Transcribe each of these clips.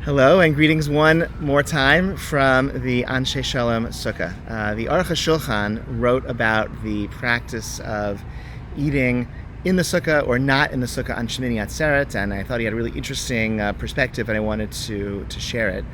Hello and greetings one more time from the Anshe Shalom Sukkah. The Aruch HaShulchan wrote about the practice of eating in the Sukkah or not in the Sukkah on Shimini Atzeret, and I thought he had a really interesting perspective and I wanted to share it.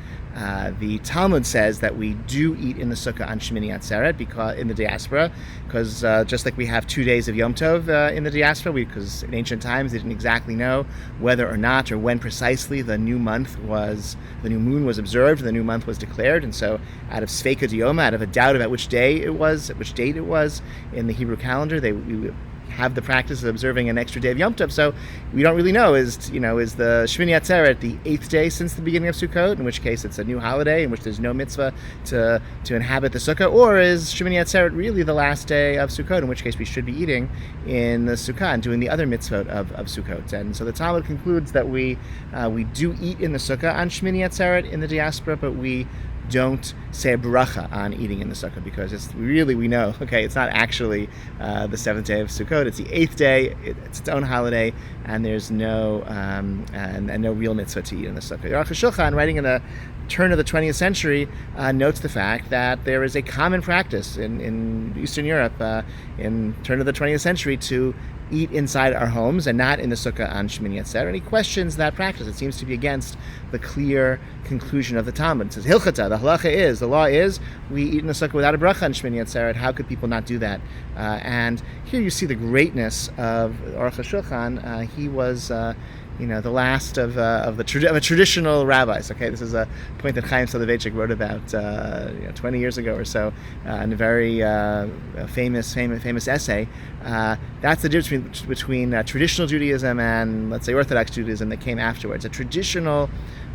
The Talmud says that we do eat in the Sukkah on Shimini Atzeret because in the diaspora, because just like we have 2 days of Yom Tov in the diaspora, because in ancient times they didn't exactly know whether or not or when precisely the new moon was observed, the new month was declared, and so out of Sveika Diyoma, out of a doubt about which date it was in the Hebrew calendar, we have the practice of observing an extra day of Yom Tov, so we don't really know, is the Shemini Atzeret the 8th day since the beginning of Sukkot, in which case it's a new holiday in which there's no mitzvah to inhabit the Sukkah, or is Shemini Atzeret really the last day of Sukkot, in which case we should be eating in the Sukkah and doing the other mitzvot of Sukkot. And so the Talmud concludes that we do eat in the Sukkah on Shemini Atzeret in the diaspora, but we don't say a bracha on eating in the Sukkah, because we know, it's not actually the 7th day of Sukkot, it's the 8th day, it's its own holiday, and there's no real mitzvah to eat in the Sukkah. Aruch HaShulchan, writing in the turn of the 20th century, notes the fact that there is a common practice in Eastern Europe in turn of the 20th century to eat inside our homes and not in the Sukkah on Shemini Atzeret, and he questions that practice. It seems to be against the clear conclusion of the Talmud. It says, Hilchata, the law is, we eat in the Sukkah without a bracha on Shemini Atzeret. How could people not do that? And here you see the greatness of Aruch HaShulchan. He was the last of a traditional rabbis. This is a point that Chaim Soloveitchik wrote about 20 years ago or so in a very famous essay. That's the difference between traditional Judaism and, let's say, Orthodox Judaism that came afterwards. A traditional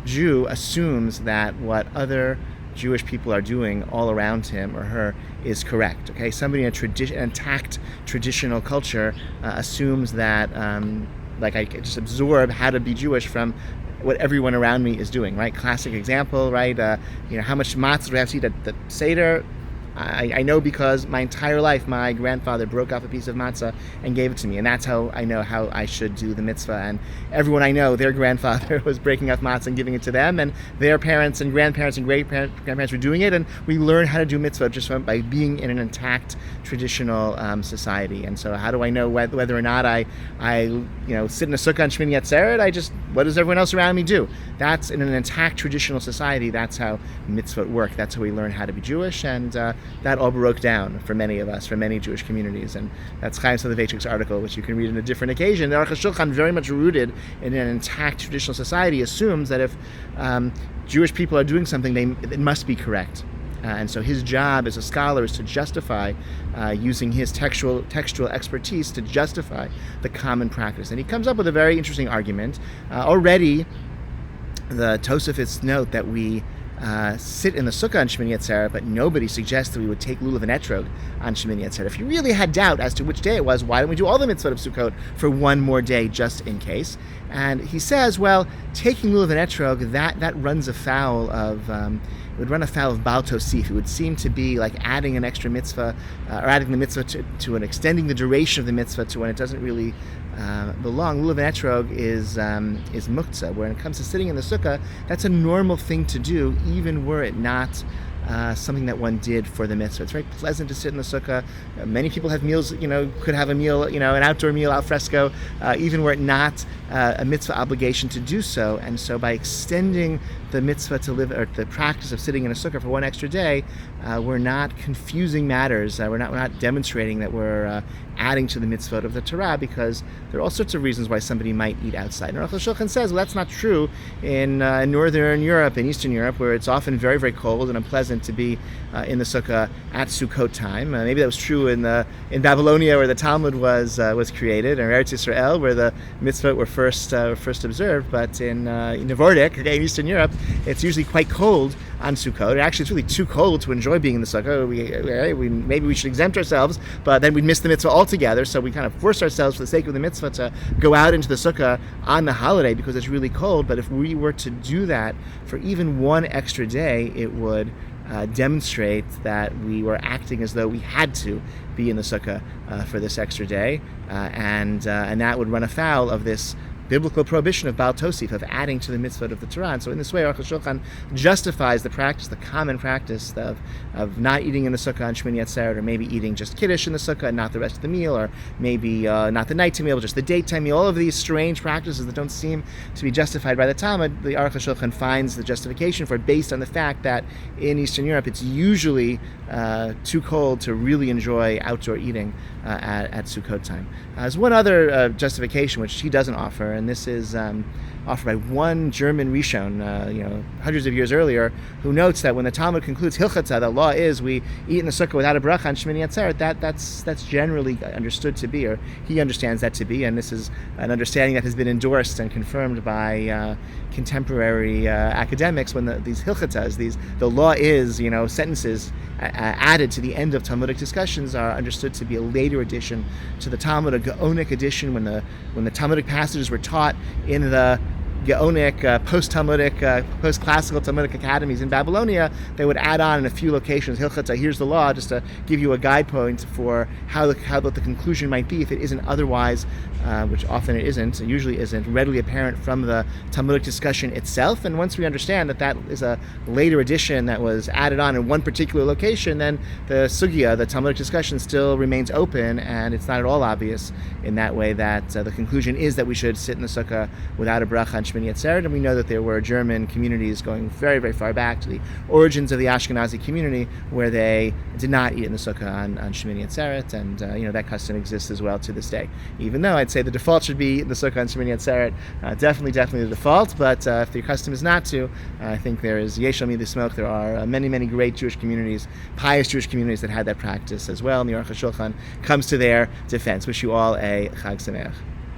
Jew assumes that what other Jewish people are doing all around him or her is correct. Somebody in an intact traditional culture assumes that I just absorb how to be Jewish from what everyone around me is doing, right? Classic example, right? How much matzah do I have to eat at the Seder? I know because my entire life my grandfather broke off a piece of matzah and gave it to me, and that's how I know how I should do the mitzvah. And everyone I know, their grandfather was breaking off matzah and giving it to them, and their parents and grandparents and great-grandparents were doing it, and we learn how to do mitzvah just by being in an intact traditional society. And so how do I know whether or not I sit in a sukkah on Shemini Atzeret? What does everyone else around me do? That's in an intact traditional society. That's how mitzvot work. That's how we learn how to be Jewish, and that all broke down for many of us, for many Jewish communities. And that's Chaim Soloveitchik's article, which you can read on a different occasion. The Aruch HaShulchan, very much rooted in an intact traditional society, assumes that if Jewish people are doing something, it must be correct. And so his job as a scholar is to justify, using his textual expertise to justify the common practice. And he comes up with a very interesting argument. Already, the Tosafos note that we sit in the Sukkah on Shemini Atzeret, but nobody suggests that we would take lulav and etrog on Shemini Atzeret. If you really had doubt as to which day it was, why don't we do all the mitzvot of Sukkot for one more day just in case? And he says, well, taking lulav and etrog, that runs afoul of it would run afoul of Baal Tosif. It would seem to be like adding an extra mitzvah, or adding the mitzvah to an extending the duration of the mitzvah to when it doesn't really belong. Lulav and etrog is muktzah. When it comes to sitting in the sukkah, that's a normal thing to do, even were it not something that one did for the mitzvah. It's very pleasant to sit in the sukkah. Many people have meals, could have a meal, an outdoor meal al fresco, even were it not a mitzvah obligation to do so. And so by extending the mitzvah to live, or the practice of sitting in a sukkah for one extra day, we're not confusing matters. We're not demonstrating that we're adding to the mitzvot of the Torah, because there are all sorts of reasons why somebody might eat outside. And Aruch HaShulchan says, well, that's not true in Northern Europe and Eastern Europe, where it's often very, very cold and unpleasant to be in the sukkah at Sukkot time. Maybe that was true in Babylonia, where the Talmud was created, or Eretz Yisrael, where the mitzvot were first observed. But in Novordik, in Eastern Europe, it's usually quite cold on Sukkot. Actually, it's really too cold to enjoy being in the sukkah. Maybe we should exempt ourselves, but then we'd miss the mitzvah altogether. So we kind of force ourselves, for the sake of the mitzvah, to go out into the sukkah on the holiday because it's really cold. But if we were to do that for even one extra day, it would demonstrate that we were acting as though we had to be in the sukkah for this extra day, and that would run afoul of this biblical prohibition of Baal Tosif, of adding to the mitzvot of the Torah. And so in this way, Aruch HaShulchan justifies the practice, the common practice of not eating in the Sukkah on Shmini Atzeret, or maybe eating just Kiddush in the Sukkah and not the rest of the meal, or maybe not the nighttime meal, but just the daytime meal. All of these strange practices that don't seem to be justified by the Talmud, the Aruch HaShulchan finds the justification for it based on the fact that in Eastern Europe it's usually too cold to really enjoy outdoor eating at Sukkot time. There's one other justification which he doesn't offer, and this is offered by one German Rishon, hundreds of years earlier, who notes that when the Talmud concludes Hilchata, the law is we eat in the Sukkah without a bracha on Shmini Atzeret, that's generally understood to be, or he understands that to be, and this is an understanding that has been endorsed and confirmed by contemporary academics. When these Hilchatas, the law is, sentences added to the end of Talmudic discussions are understood to be a later addition to the Talmud, a Gaonic addition. When the Talmudic passages were taught in the Gaonic, post-Talmudic, post-classical Talmudic academies in Babylonia, they would add on in a few locations, Hilchata, here's the law, just to give you a guide point for how the conclusion might be if it isn't otherwise, which often it isn't, usually isn't, readily apparent from the Talmudic discussion itself. And once we understand that is a later addition that was added on in one particular location, then the Sugya, the Talmudic discussion, still remains open, and it's not at all obvious in that way that the conclusion is that we should sit in the Sukkah without a bracha on Shmini Atzeret. And we know that there were German communities going very, very far back to the origins of the Ashkenazi community where they did not eat in the Sukkah on Shmini Atzeret, and that custom exists as well to this day. Even though I'd say the default should be in the Sukkah on Shmini Atzeret, definitely the default, but if your custom is not to, I think there is Yesh Al Mi L'Smoch. There are many, many great Jewish communities, pious Jewish communities that had that practice as well, and the Aruch HaShulchan comes to their defense. Wish you all a Chag Sameach.